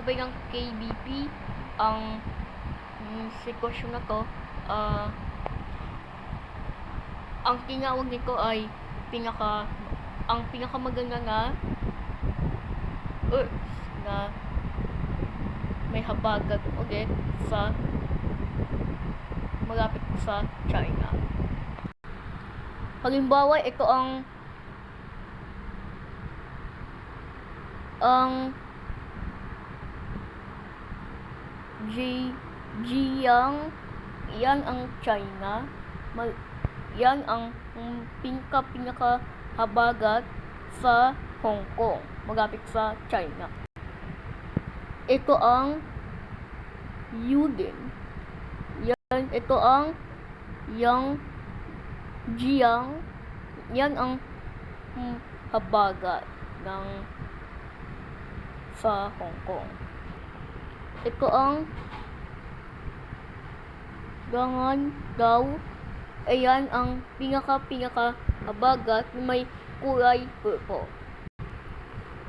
kasabay ng KBP ang sitwasyon na to. Ang tinawag nito ay ang pinakamaganda na Earth na may habagat ulit sa malapit sa China. Halimbawa, ito ang Jiang, yan ang China. Yan ang pinaka habagat sa Hong Kong, malapit sa China. Ito ang Yudin. Ito ang Jiang. Yan ang habagat sa Hong Kong. Ito ang Gangan daw. Ayan ang pinaka habagat na may kulay purple.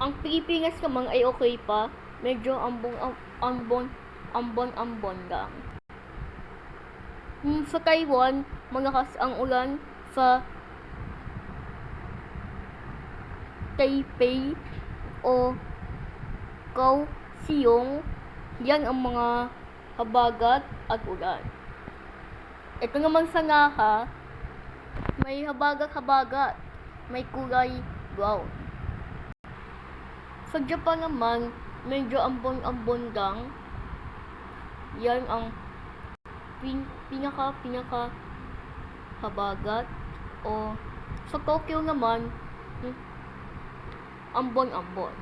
Ang Pilipinas naman ay okay pa, medyo ambon lang. Sa Taiwan, malakas ang ulan. Sa Taipei o Kaohsiung, yan ang mga habagat at ulan. Ito naman sa Naha, may habagat, may kulay brown. Sa Japan naman, medyo ambon lang. Yan ang pinaka habagat. O sa Tokyo naman, ambon.